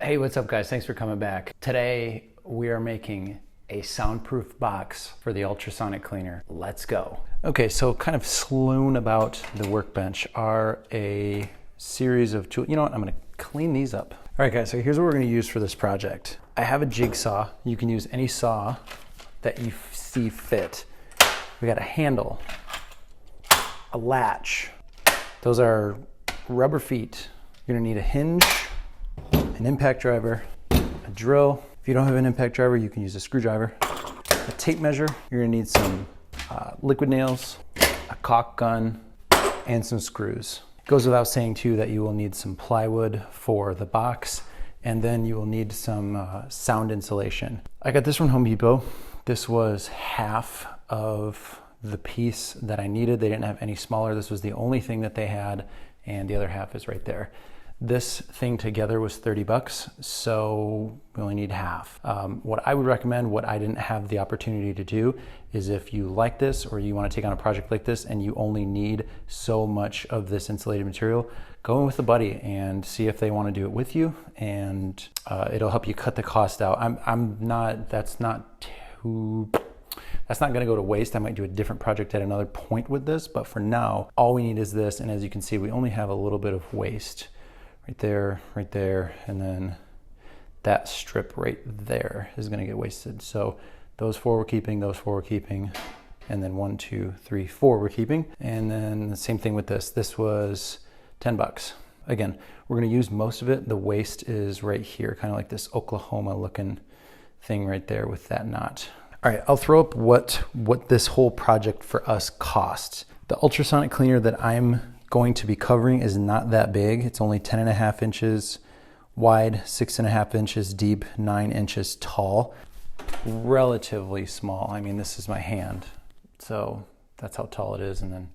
Hey, what's up guys? Thanks for coming back. Today we are making a soundproof box for the ultrasonic cleaner. Let's go. Okay, so kind of strewn about the workbench are a series of tools. You know what? I'm gonna clean these up. All right guys, so here's what we're gonna use for this project. I have a jigsaw. You can use any saw that you see fit. We got a handle, a latch. Those are rubber feet. You're gonna need a hinge, an impact driver, a drill. If you don't have an impact driver, you can use a screwdriver, a tape measure. You're gonna need some liquid nails, a caulk gun, and some screws. It goes without saying too that you will need some plywood for the box, and then you will need some sound insulation. I got this from Home Depot. This was half of the piece that I needed. They didn't have any smaller. This was the only thing that they had, and the other half is right there. This thing together was 30 bucks, so we only need half. What I would recommend, what I didn't have the opportunity to do, is if you like this or you want to take on a project like this and you only need so much of this insulated material, go in with a buddy and see if they want to do it with you, and it'll help you cut the cost out. That's not gonna go to waste. I might do a different project at another point with this, but for now, all we need is this, and as you can see, we only have a little bit of waste. Right there, and then that strip right there is gonna get wasted. So those four we're keeping, and then 1, 2, 3, 4 we're keeping. And then the same thing with this. This was 10 bucks. Again, we're gonna use most of it. The waste is right here, kind of like this Oklahoma looking thing right there with that knot. All right, I'll throw up what this whole project for us costs. The ultrasonic cleaner that I'm going to be covering is not that big. It's only 10.5 inches wide, 6.5 inches deep, 9 inches tall. Relatively small. I mean, this is my hand. So that's how tall it is, and then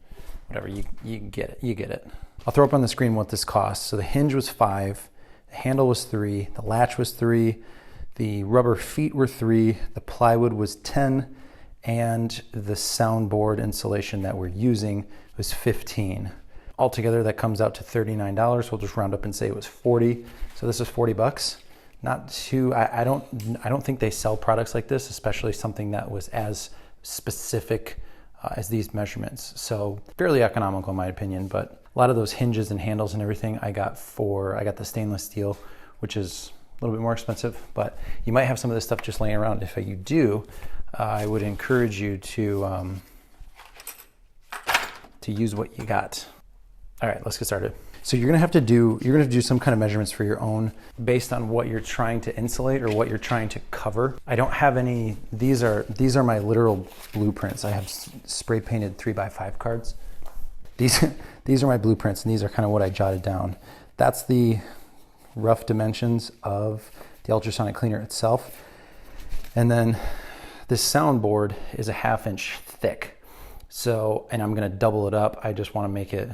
whatever, you get it. You get it. I'll throw up on the screen what this costs. So the hinge was $5, the handle was $3, the latch was $3, the rubber feet were $3, the plywood was $10, and the soundboard insulation that we're using was $15. Altogether, that comes out to $39. We'll just round up and say it was 40. So this is 40 bucks. Not too, I don't think they sell products like this, especially something that was as specific as these measurements. So fairly economical in my opinion, but a lot of those hinges and handles and everything I got the stainless steel, which is a little bit more expensive, but you might have some of this stuff just laying around. If you do, I would encourage you to use what you got. All right, let's get started. So you're gonna do some kind of measurements for your own based on what you're trying to insulate or what you're trying to cover. I don't have any, these are my literal blueprints. I have spray painted 3x5 cards. These are my blueprints, and these are kind of what I jotted down. That's the rough dimensions of the ultrasonic cleaner itself. And then this soundboard is a 1/2 inch thick. So, and I'm gonna double it up. I just wanna make it,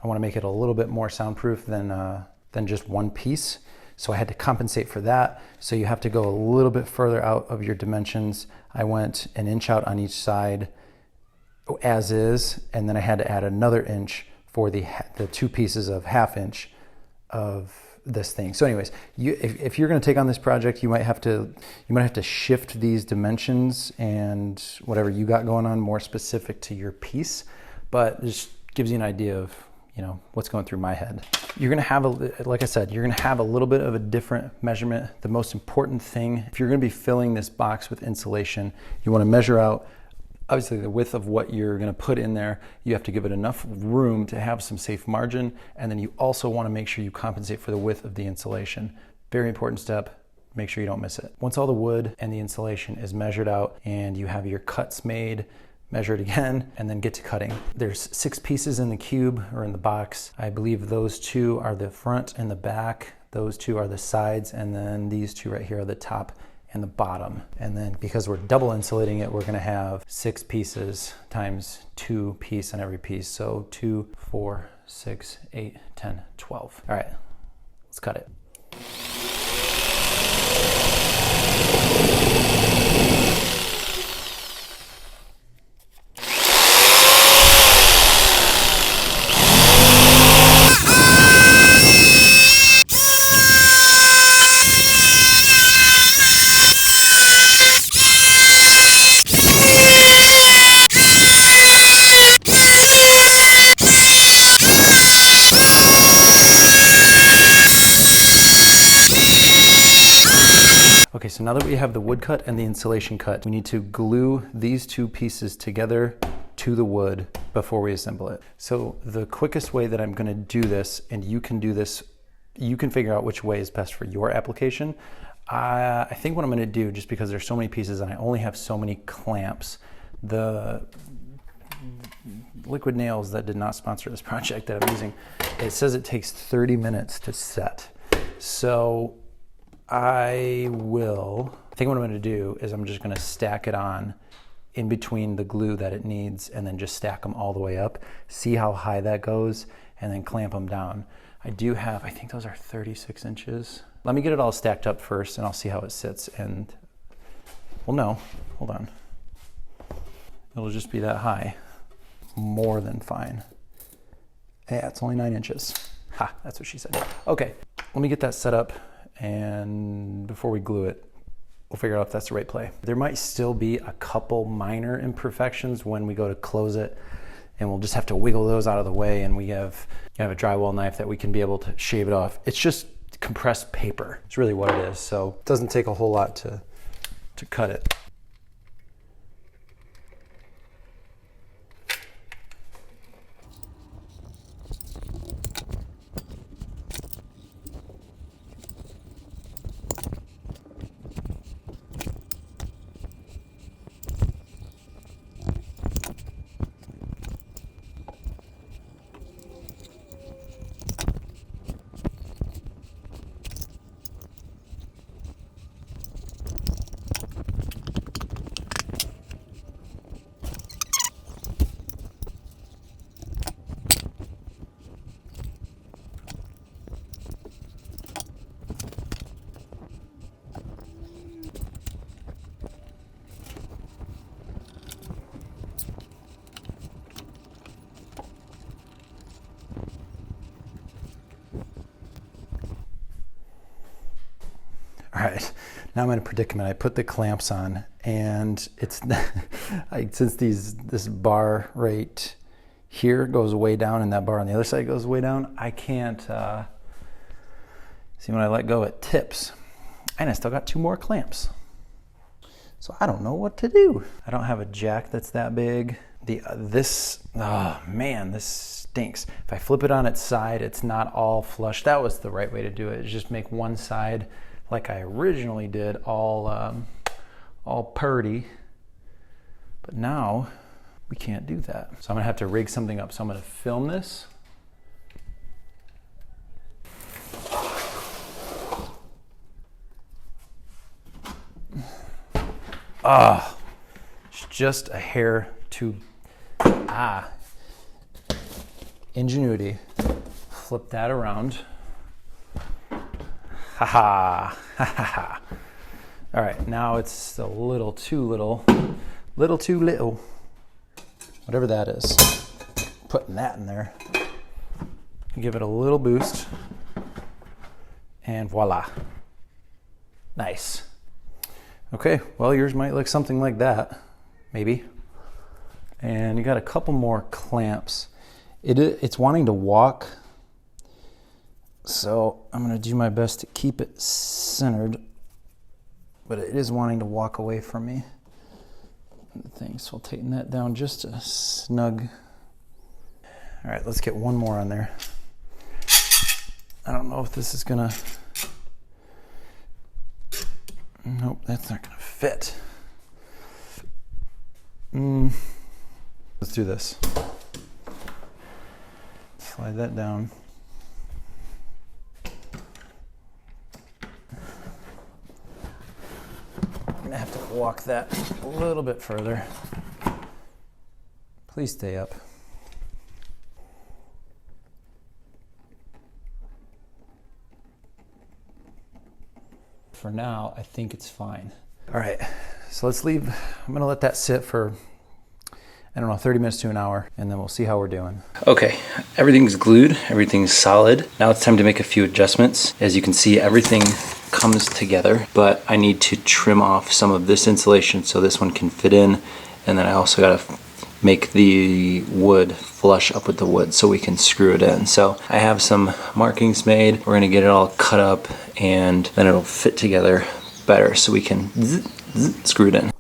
I want to make it a little bit more soundproof than just one piece. So I had to compensate for that. So you have to go a little bit further out of your dimensions. I went 1 inch out on each side as is, and then I had to add another inch for the 2 pieces of 1/2 inch of this thing. So anyways, if you're going to take on this project, you might have to shift these dimensions and whatever you got going on more specific to your piece, but just gives you an idea of, you know, what's going through my head. You're gonna have, like I said, you're gonna have a little bit of a different measurement. The most important thing, if you're gonna be filling this box with insulation, you wanna measure out, obviously, the width of what you're gonna put in there. You have to give it enough room to have some safe margin, and then you also wanna make sure you compensate for the width of the insulation. Very important step. Make sure you don't miss it. Once all the wood and the insulation is measured out and you have your cuts made, measure it again, and then get to cutting. There's 6 pieces in the cube or in the box. I believe those 2 are the front and the back. Those 2 are the sides, and then these 2 right here are the top and the bottom. And then because we're double insulating it, we're gonna have 6 pieces times 2 piece on every piece. So 2, 4, 6, 8, 10, 12. All right, let's cut it. Okay, so now that we have the wood cut and the insulation cut, we need to glue these two pieces together to the wood before we assemble it. So the quickest way that I'm gonna do this, and you can do this, you can figure out which way is best for your application. I think what I'm gonna do, just because there's so many pieces and I only have so many clamps, the liquid nails that did not sponsor this project that I'm using, it says it takes 30 minutes to set. So I think what I'm gonna do is I'm just gonna stack it on in between the glue that it needs and then just stack them all the way up, see how high that goes, and then clamp them down. I think those are 36 inches. Let me get it all stacked up first and I'll see how it sits, and well, no, hold on. It'll just be that high. More than fine. Yeah, it's only 9 inches. Ha, that's what she said. Okay, let me get that set up, and before we glue it, we'll figure out if that's the right play. There might still be a couple minor imperfections when we go to close it, and we'll just have to wiggle those out of the way, and we have a drywall knife that we can be able to shave it off. It's just compressed paper. It's really what it is, so it doesn't take a whole lot to cut it. All right, now I'm in a predicament. I put the clamps on, and it's since this bar right here goes way down and that bar on the other side goes way down, I can't see when I let go it tips, and I still got 2 more clamps. So I don't know what to do. I don't have a jack that's that big. Oh man, this stinks. If I flip it on its side, it's not all flush. That was the right way to do it. Is just make one side like I originally did, all purdy. But now we can't do that. So I'm gonna have to rig something up. So I'm gonna film this. It's just a hair too, ingenuity. Flip that around. Ha ha, ha ha ha. All right, now it's a little too little, whatever that is. Putting that in there. Give it a little boost, and voila. Nice. Okay, well, yours might look something like that, maybe. And you got a couple more clamps. It's wanting to walk, so I'm gonna do my best to keep it centered, but it is wanting to walk away from me. So I'll tighten that down just a snug. All right, let's get one more on there. I don't know if this is gonna, nope, that's not gonna fit. Let's do this. Slide that down. I'm gonna have to walk that a little bit further. Please stay up. For now, I think it's fine. All right, so let's leave. I'm gonna let that sit for, I don't know, 30 minutes to an hour, and then we'll see how we're doing. Okay, everything's glued, everything's solid. Now it's time to make a few adjustments. As you can see, everything comes together, but I need to trim off some of this insulation so this one can fit in, and then I also gotta make the wood flush up with the wood so we can screw it in. So I have some markings made. We're gonna get it all cut up, and then it'll fit together better so we can screw it in.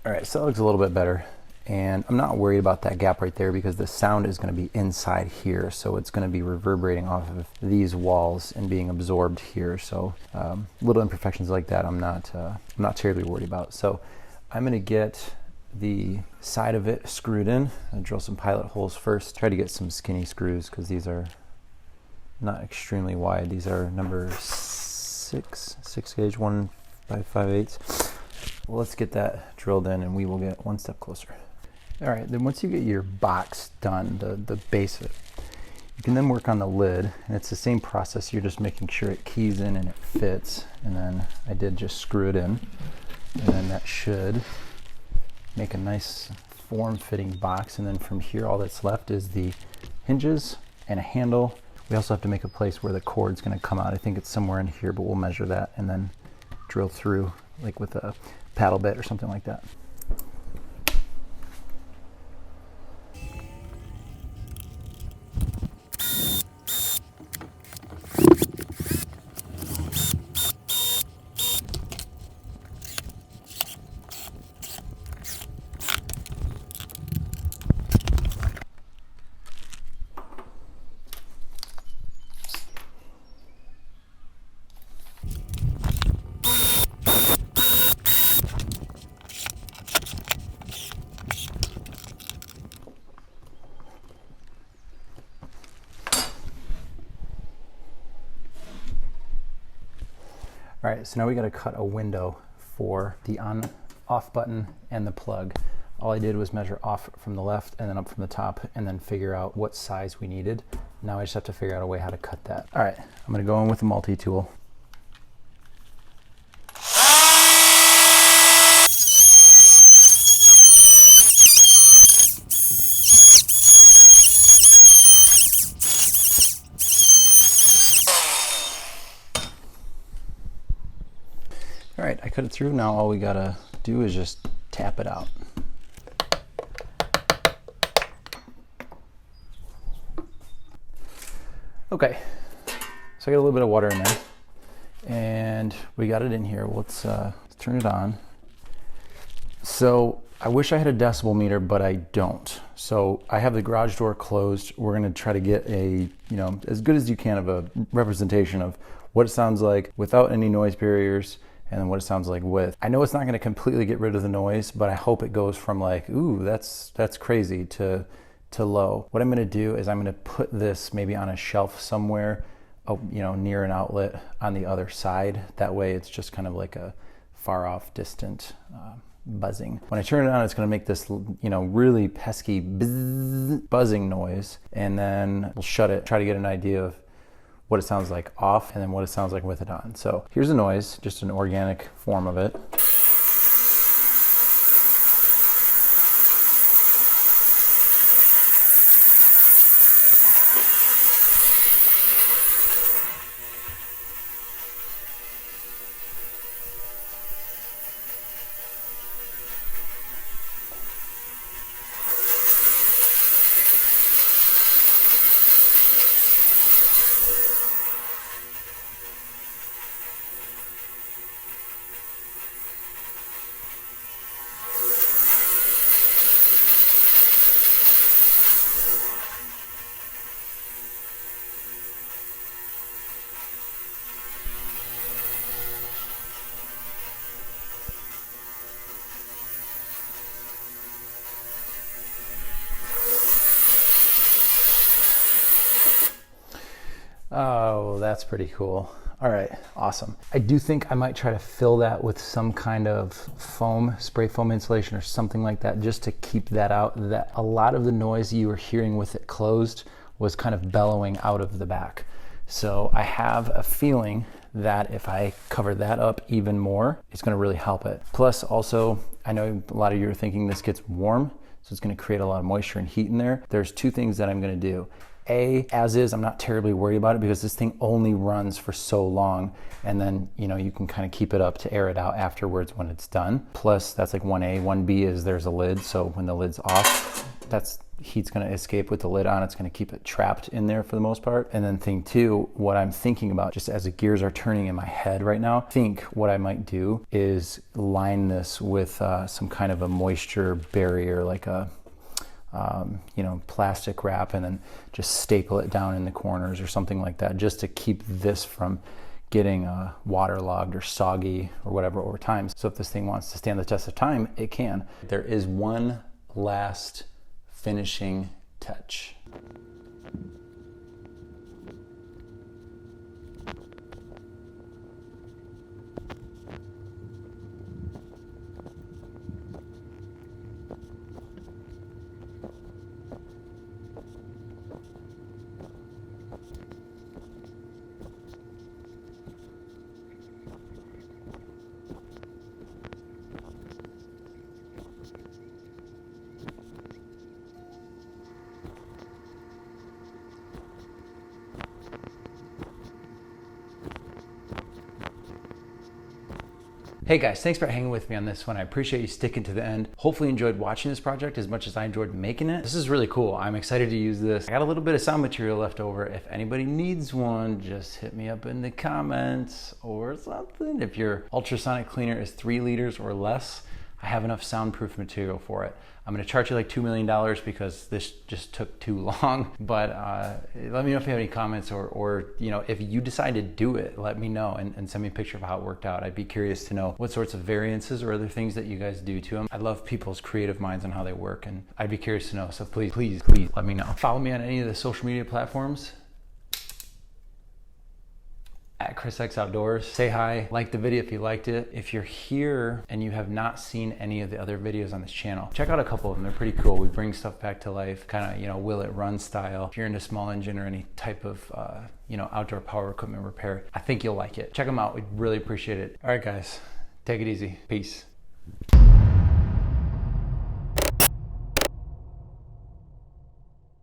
All right, so that looks a little bit better. And I'm not worried about that gap right there because the sound is going to be inside here. So it's going to be reverberating off of these walls and being absorbed here. So little imperfections like that I'm not terribly worried about. So I'm going to get the side of it screwed in. I'll drill some pilot holes first. Try to get some skinny screws because these are not extremely wide. These are number 6 gauge, 1 by 5/8. Well, let's get that drilled in and we will get one step closer. All right, then once you get your box done, the base of it, you can then work on the lid, and it's the same process. You're just making sure it keys in and it fits, and then I did just screw it in, and then that should make a nice form-fitting box. And then from here, all that's left is the hinges and a handle. We also have to make a place where the cord's gonna come out. I think it's somewhere in here, but we'll measure that and then drill through like with a paddle bit or something like that. All right, so now we got to cut a window for the on-off button and the plug. All I did was measure off from the left and then up from the top and then figure out what size we needed. Now I just have to figure out a way how to cut that. All right, I'm going to go in with the multi-tool. All right, I cut it through. Now all we gotta do is just tap it out. Okay, so I got a little bit of water in there and we got it in here. Let's turn it on. So I wish I had a decibel meter, but I don't. So I have the garage door closed. We're gonna try to get a, as good as you can of a representation of what it sounds like without any noise barriers, and then what it sounds like with. I know it's not going to completely get rid of the noise, but I hope it goes from like, ooh, that's crazy to low. What I'm going to do is I'm going to put this maybe on a shelf somewhere, near an outlet on the other side. That way it's just kind of like a far off, distant buzzing. When I turn it on, it's going to make this, really pesky buzzing noise, and then we'll shut it, try to get an idea of what it sounds like off and then what it sounds like with it on. So here's a noise, just an organic form of it. Oh, that's pretty cool. All right, awesome. I do think I might try to fill that with some kind of foam, spray foam insulation or something like that, just to keep that out. That a lot of the noise you were hearing with it closed was kind of bellowing out of the back. So I have a feeling that if I cover that up even more, it's gonna really help it. Plus also, I know a lot of you are thinking this gets warm, so it's gonna create a lot of moisture and heat in there. There's two things that I'm gonna do. As is, I'm not terribly worried about it because this thing only runs for so long, and then you can kind of keep it up to air it out afterwards when it's done. Plus, that's like 1A. 1B is there's a lid, so when the lid's off, heat's going to escape with the lid on. It's going to keep it trapped in there for the most part. And then thing two, what I'm thinking about just as the gears are turning in my head right now, what I might do is line this with some kind of a moisture barrier, like a plastic wrap, and then just staple it down in the corners or something like that, just to keep this from getting waterlogged or soggy or whatever over time. So if this thing wants to stand the test of time, it can. There is one last finishing touch. Hey guys, thanks for hanging with me on this one. I appreciate you sticking to the end. Hopefully you enjoyed watching this project as much as I enjoyed making it. This is really cool. I'm excited to use this. I got a little bit of sound material left over. If anybody needs one, just hit me up in the comments or something. If your ultrasonic cleaner is 3 liters or less, I have enough soundproof material for it. I'm gonna charge you like $2 million because this just took too long. But let me know if you have any comments or if you decide to do it, let me know and send me a picture of how it worked out. I'd be curious to know what sorts of variances or other things that you guys do to them. I love people's creative minds on how they work, and I'd be curious to know. So please let me know. Follow me on any of the social media platforms at chrisxoutdoors. Say hi, like the video if you liked it. If you're here and you have not seen any of the other videos on this channel, check out a couple of them. They're pretty cool. We bring stuff back to life, kind of, will it run style. If you're into small engine or any type of, outdoor power equipment repair, I think you'll like it. Check them out. We'd really appreciate it. All right, guys, take it easy. Peace.